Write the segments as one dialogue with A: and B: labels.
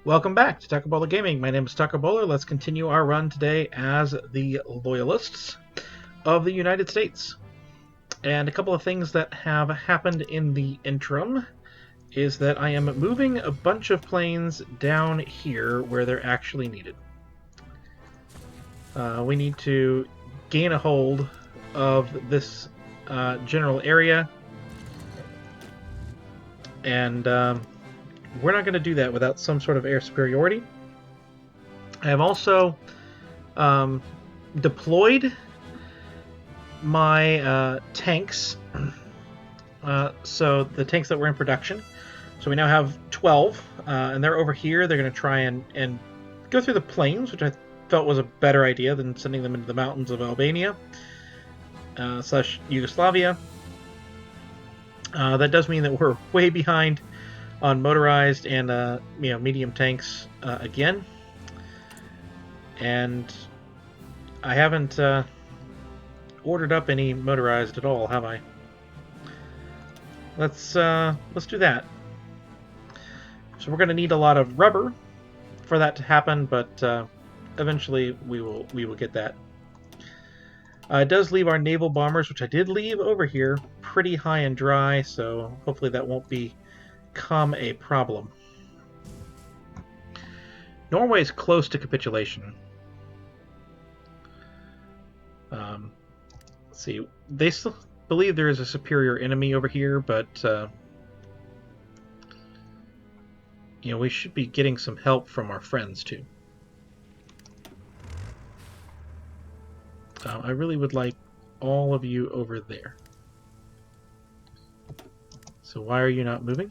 A: Welcome back to Taco Bowler Gaming. My name is Taco Bowler. Let's continue our run today as the Loyalists of the United States. And a couple of things that have happened in the interim is that I am moving a bunch of planes down here where they're actually needed. We need to gain a hold of this general area, and we're not going to do that without some sort of air superiority. I have also deployed my tanks, so the tanks that were in production. So we now have 12, and they're over here. They're going to try and go through the plains, which I felt was a better idea than sending them into the mountains of Albania / Yugoslavia. That does mean that we're way behind on motorized and medium tanks again, and I haven't ordered up any motorized at all, have I? Let's do that. So we're going to need a lot of rubber for that to happen, but eventually we will get that. It does leave our naval bombers, which I did leave over here, pretty high and dry, so hopefully that won't become a problem. Norway is close to capitulation. Let's see, they still believe there is a superior enemy over here, but we should be getting some help from our friends too. I really would like all of you over there. So why are you not moving?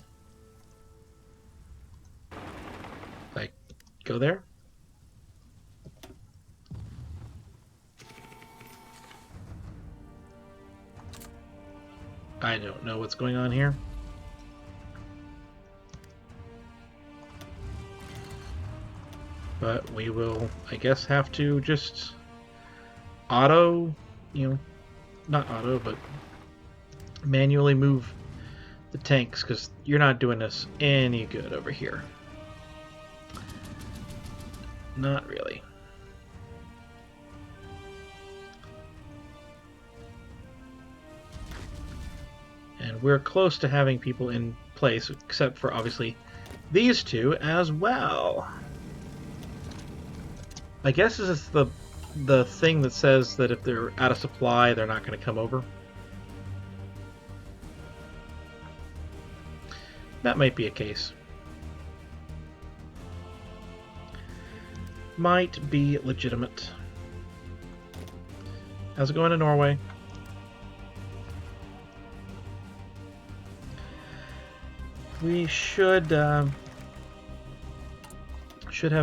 A: Like, go there? I don't know what's going on here. But we will, I guess, have to just auto, not auto, but manually move the tanks, because you're not doing us any good over here. Not really. And we're close to having people in place, except for obviously these two as well. I guess this is the thing that says that if they're out of supply, they're not going to come over. That might be a case. Might be legitimate. How's it going in Norway? We should have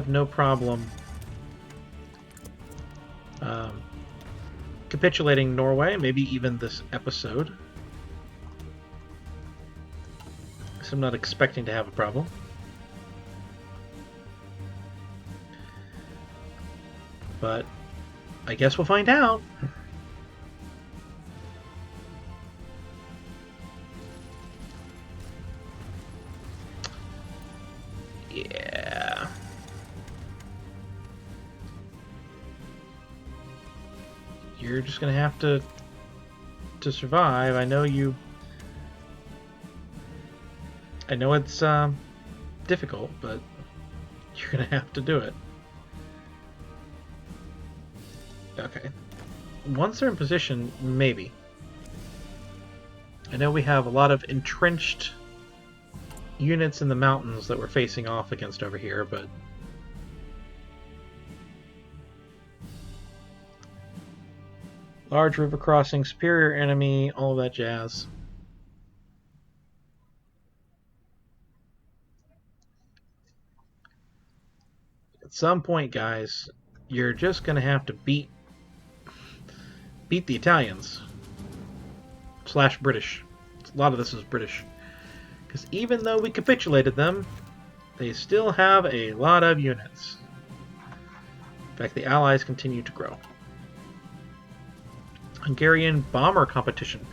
A: no problem capitulating Norway, maybe even this episode. So I'm not expecting to have a problem. But I guess we'll find out. Yeah. You're just gonna have to survive. I know you. I know it's difficult, but you're gonna have to do it. Okay. Once they're in position, maybe. I know we have a lot of entrenched units in the mountains that we're facing off against over here, but large river crossing, superior enemy, all of that jazz. At some point, guys, you're just gonna have to beat the Italians / British. A lot of this is British, because even though we capitulated them, they still have a lot of units. In fact, the Allies continue to grow. Hungarian bomber competition.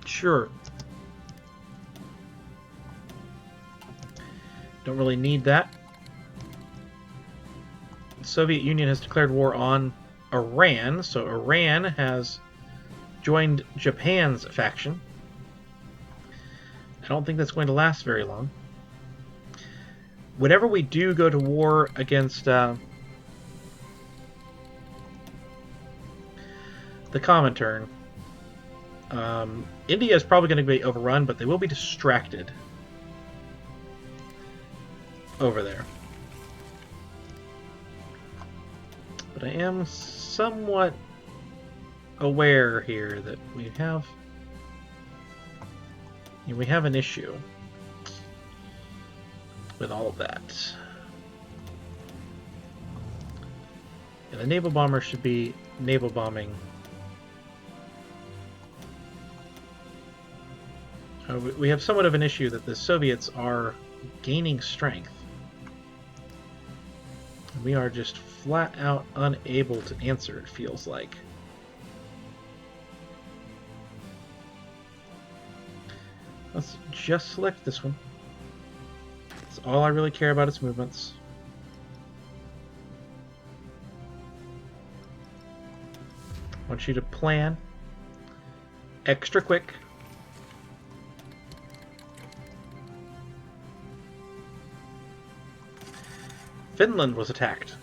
A: Sure. Don't really need that. The Soviet Union has declared war on Iran, so Iran has joined Japan's faction. I don't think that's going to last very long. Whenever we do go to war against the Comintern, India is probably going to be overrun, but they will be distracted over there. But I am somewhat aware here that we have an issue with all of that. And the naval bomber should be naval bombing. We have somewhat of an issue that the Soviets are gaining strength. We are just flat out unable to answer, it feels like. Let's just select this one. That's all I really care about, its movements. I want you to plan extra quick. Finland was attacked.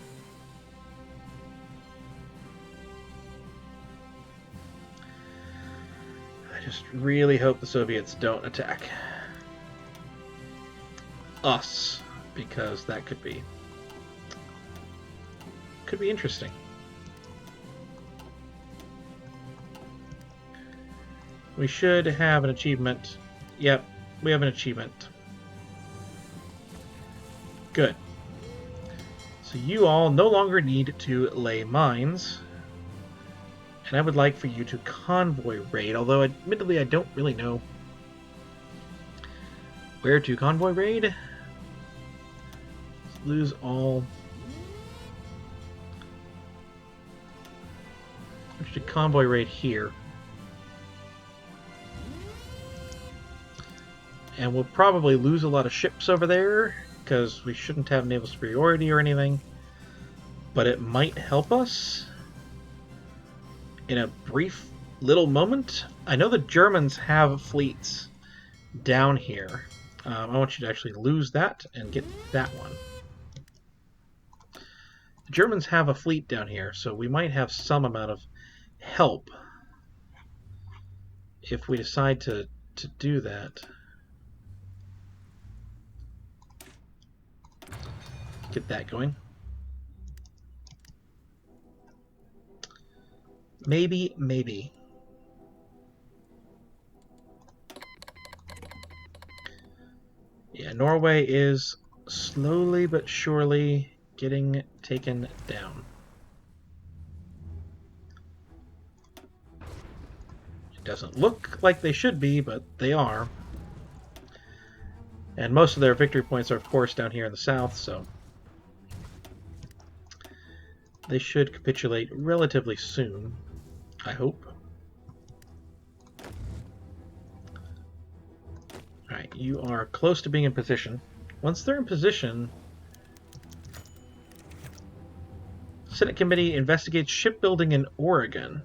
A: I just really hope the Soviets don't attack us, because that could be interesting. We should have an achievement. Yep, we have an achievement. Good. So you all no longer need to lay mines. And I would like for you to convoy raid, although admittedly I don't really know where to convoy raid. Let's lose all. We should convoy raid here. And we'll probably lose a lot of ships over there, because we shouldn't have naval superiority or anything. But it might help us in a brief little moment. I know the Germans have fleets down here. I want you to actually lose that and get that one. The Germans have a fleet down here, so we might have some amount of help if we decide to do that. Get that going. Maybe. Yeah, Norway is slowly but surely getting taken down. It doesn't look like they should be, but they are. And most of their victory points are, of course, down here in the south, so they should capitulate relatively soon, I hope. Alright, you are close to being in position. Once they're in position, Senate Committee investigates shipbuilding in Oregon.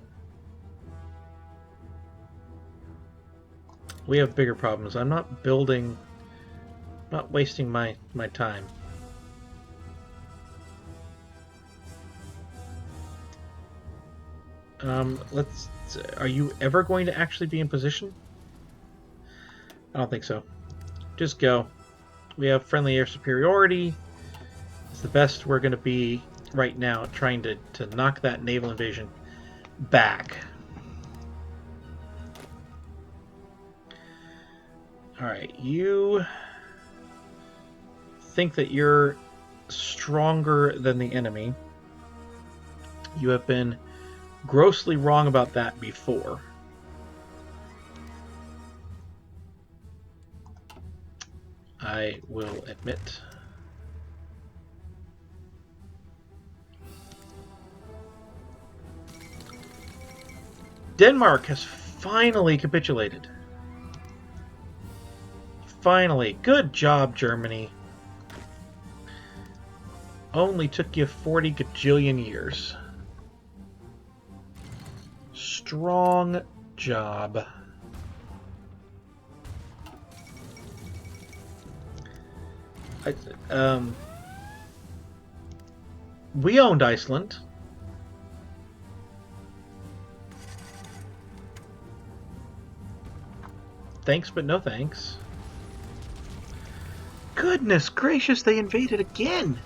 A: We have bigger problems. I'm not wasting my time. Are you ever going to actually be in position? I don't think so. Just go. We have friendly air superiority. It's the best we're going to be right now, trying to knock that naval invasion back. Alright, you think that you're stronger than the enemy. You have been grossly wrong about that before. I will admit. Denmark has finally capitulated. finally. Good job, Germany. Only took you 40 gajillion years. Strong job. We owned Iceland. Thanks, but no thanks. Goodness gracious, they invaded again!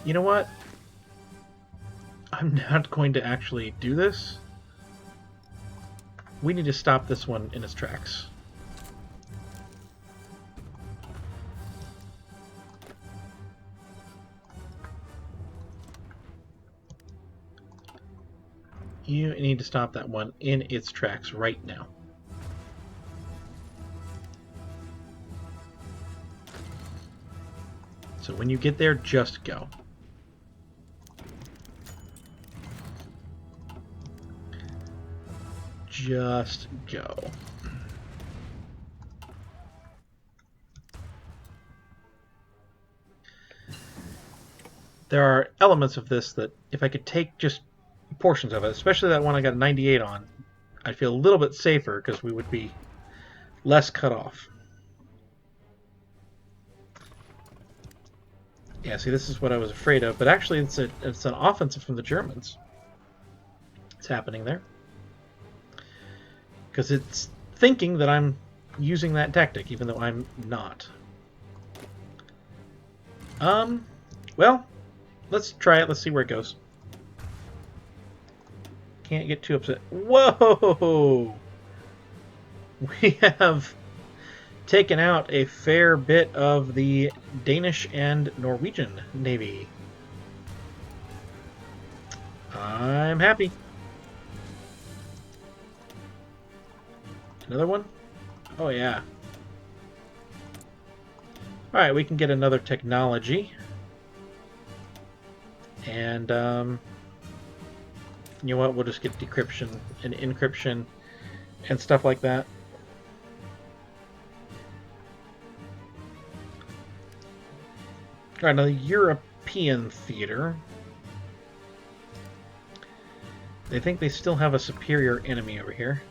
A: You know what? I'm not going to actually do this. We need to stop this one in its tracks. You need to stop that one in its tracks right now. So when you get there, just go. Just go. There are elements of this that if I could take just portions of it, especially that one I got a 98 on, I'd feel a little bit safer because we would be less cut off. Yeah, see, this is what I was afraid of, but actually it's an offensive from the Germans. It's happening there. Because it's thinking that I'm using that tactic, even though I'm not. Well, let's try it. Let's see where it goes. Can't get too upset. Whoa! We have taken out a fair bit of the Danish and Norwegian Navy. I'm happy. Another one? Oh, yeah. Alright, we can get another technology. And, you know what? We'll just get decryption and encryption and stuff like that. Alright, now the European theater. They think they still have a superior enemy over here.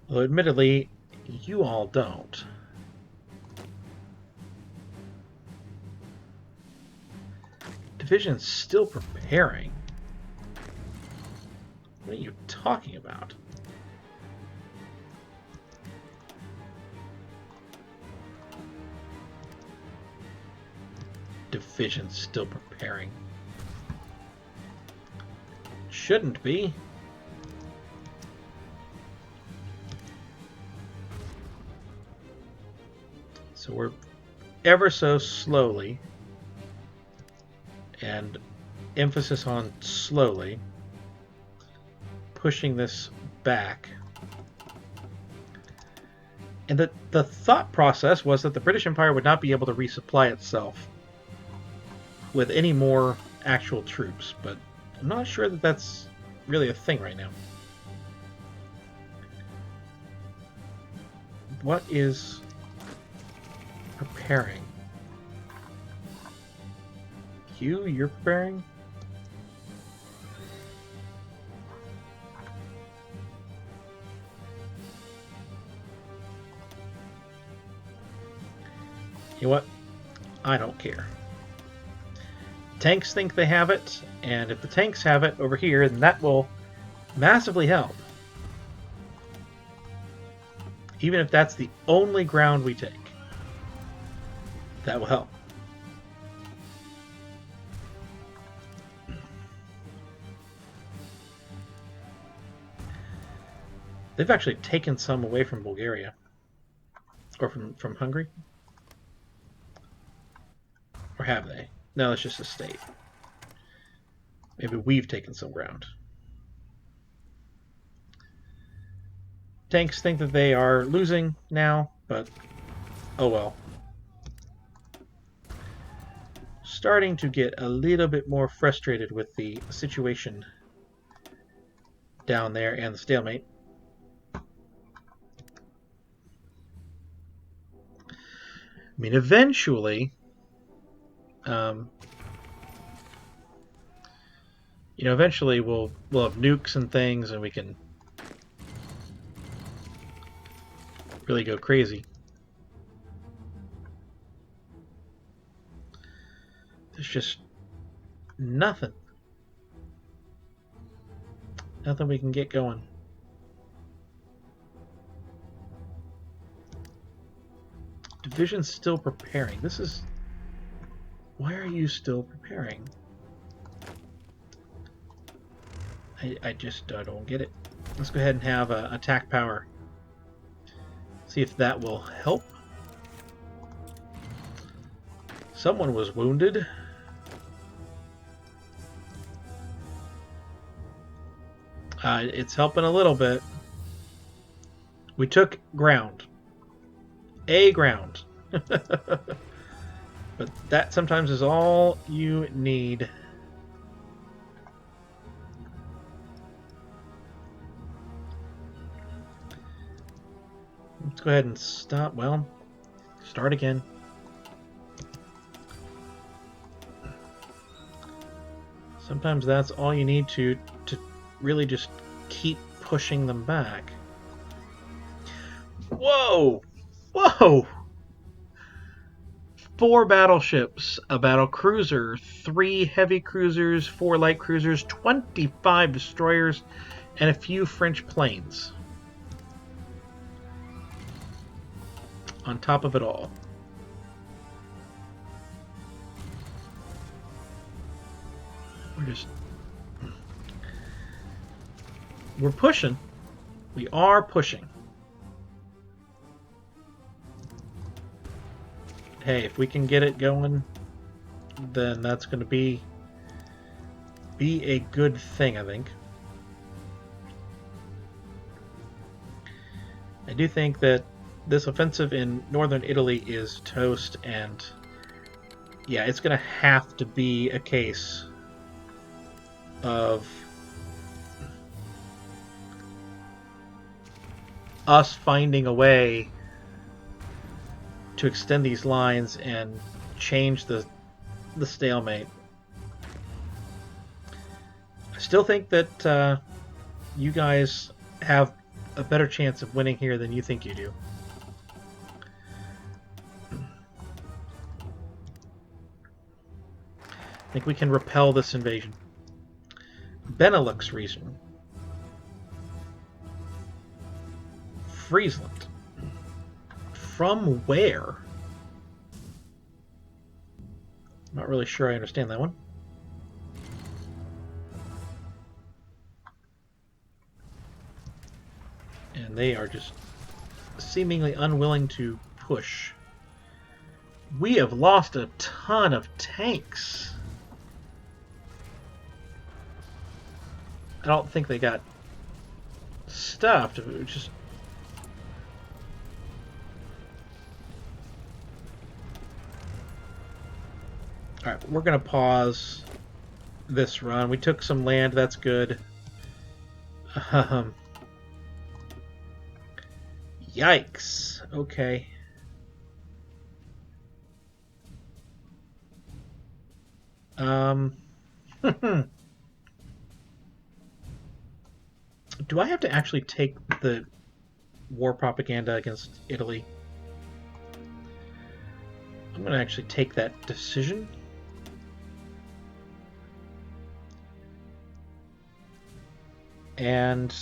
A: Although, admittedly, you all don't. Division's still preparing. What are you talking about? Division's still preparing. Shouldn't be. So we're ever so slowly, and emphasis on slowly, pushing this back. And the thought process was that the British Empire would not be able to resupply itself with any more actual troops, but I'm not sure that that's really a thing right now. What is preparing? You're preparing? You know what? I don't care. Tanks think they have it, and if the tanks have it over here, then that will massively help. Even if that's the only ground we take, that will help. They've actually taken some away from Bulgaria. Or from Hungary. Or have they? No, it's just a state. Maybe we've taken some ground. Tanks think that they are losing now, but oh well. Starting to get a little bit more frustrated with the situation down there and the stalemate. I mean, eventually, eventually we'll have nukes and things, and we can really go crazy. There's just nothing we can get going. Division's still preparing. This is... Why are you still preparing? I just don't get it. Let's go ahead and have attack power. See if that will help. Someone was wounded. It's helping a little bit. We took ground. A ground. But that sometimes is all you need. Let's go ahead and stop. Well, start again. Sometimes that's all you need to really just keep pushing them back. Whoa! Whoa! 4 battleships, a battle cruiser, 3 heavy cruisers, 4 light cruisers, 25 destroyers, and a few French planes. On top of it all. We're pushing. We are pushing. Hey, if we can get it going, then that's going to be a good thing, I think. I do think that this offensive in northern Italy is toast, and yeah, it's going to have to be a case of us finding a way to extend these lines and change the stalemate. I still think that you guys have a better chance of winning here than you think you do. I think we can repel this invasion. Benelux region. Friesland. From where? I'm not really sure I understand that one. And they are just seemingly unwilling to push. We have lost a ton of tanks. I don't think they got stuffed. It was just... Alright, we're going to pause this run. We took some land, that's good. Yikes. Okay. Do I have to actually take the war propaganda against Italy? I'm going to actually take that decision. And...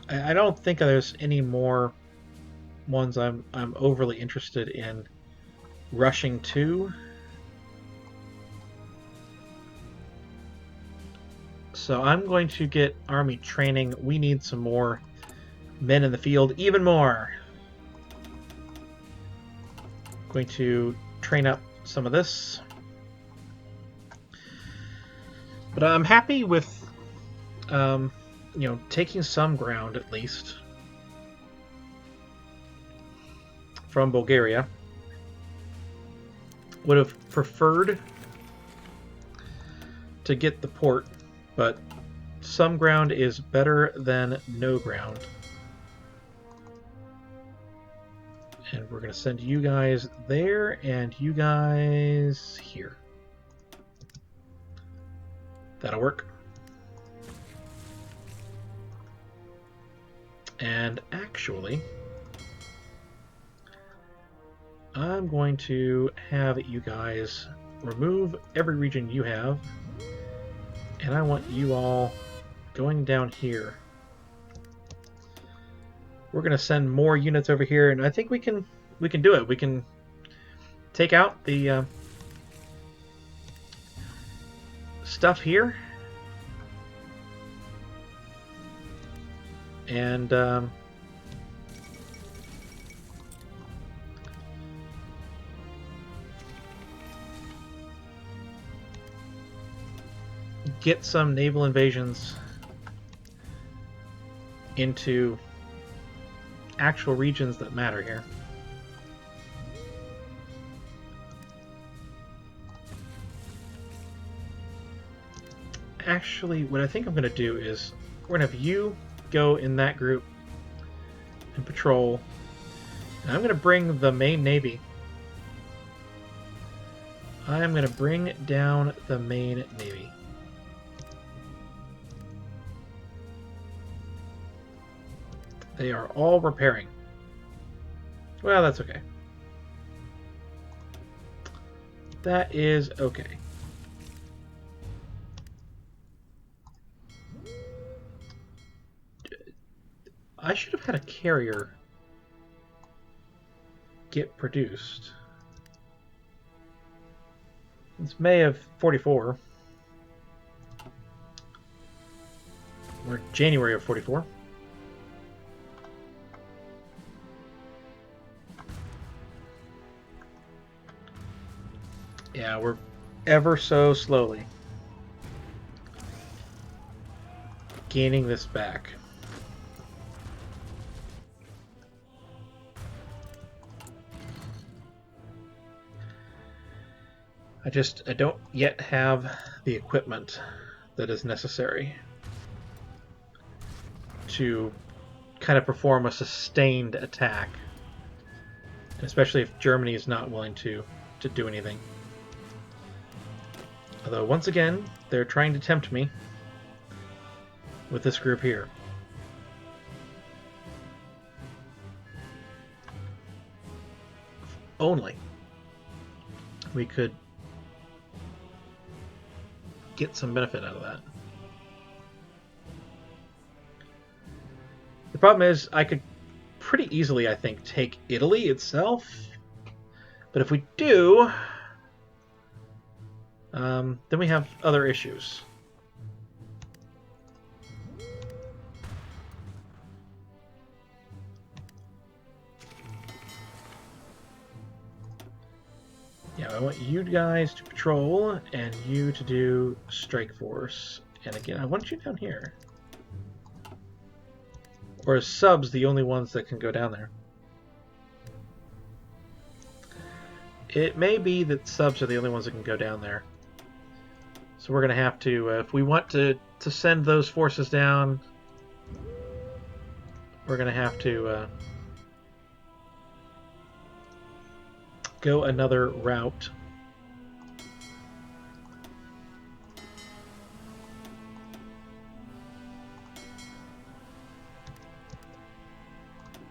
A: I don't think there's any more ones I'm overly interested in rushing to. So I'm going to get army training. We need some more men in the field, even more. Going to train up some of this. But I'm happy with, you know, taking some ground at least from Bulgaria. Would have preferred to get the port, but some ground is better than no ground. And we're going to send you guys there and you guys here. That'll work. And actually, I'm going to have you guys remove every region you have. And I want you all going down here. We're going to send more units over here, and I think we can do it. We can take out the stuff here, and get some naval invasions into actual regions that matter here. Actually, what I think I'm going to do is we're going to have you go in that group and patrol. And I'm going to bring the main navy. I'm going to bring down the main navy. They are all repairing. Well, that's okay. That is okay. I should have had a carrier get produced. It's May of 44. Or January of 44. Yeah, we're ever so slowly gaining this back. I don't yet have the equipment that is necessary to kind of perform a sustained attack, especially if Germany is not willing to do anything. Although, once again, they're trying to tempt me with this group here. If only we could get some benefit out of that. The problem is I could pretty easily, I think, take Italy itself. But if we do, then we have other issues. Yeah, I want you guys to patrol and you to do strike force. And again, I want you down here. Or is subs the only ones that can go down there? It may be that subs are the only ones that can go down there. So we're going to have to, if we want to send those forces down, we're going to have to go another route.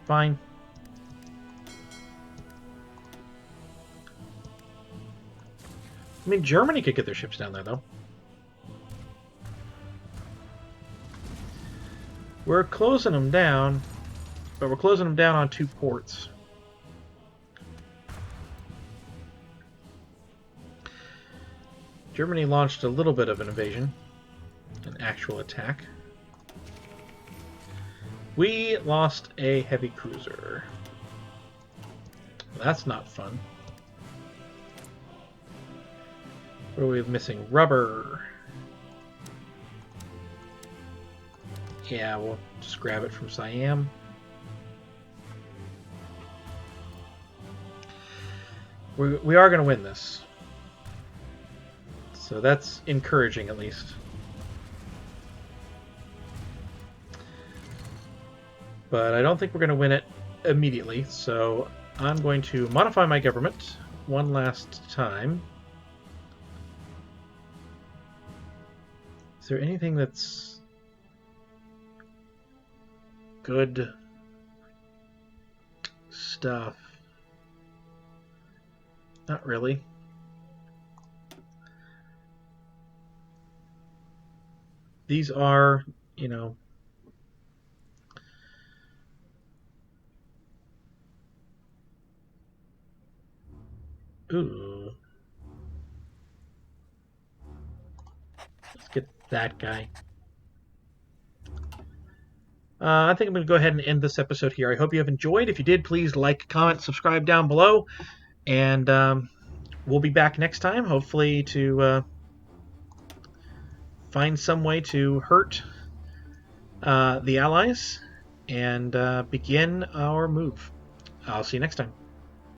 A: Fine. I mean, Germany could get their ships down there, though. We're closing them down, but we're closing them down on 2 ports. Germany launched a little bit of an invasion. an actual attack. We lost a heavy cruiser. That's not fun. What are we missing? Rubber. Yeah, we'll just grab it from Siam. We are going to win this. So that's encouraging, at least. But I don't think we're going to win it immediately, so I'm going to modify my government one last time. Is there anything that's good stuff? Not really. These are, you know, ooh. Let's get that guy. I think I'm going to go ahead and end this episode here. I hope you have enjoyed. If you did, please like, comment, subscribe down below. And we'll be back next time, hopefully to find some way to hurt the Allies and begin our move. I'll see you next time.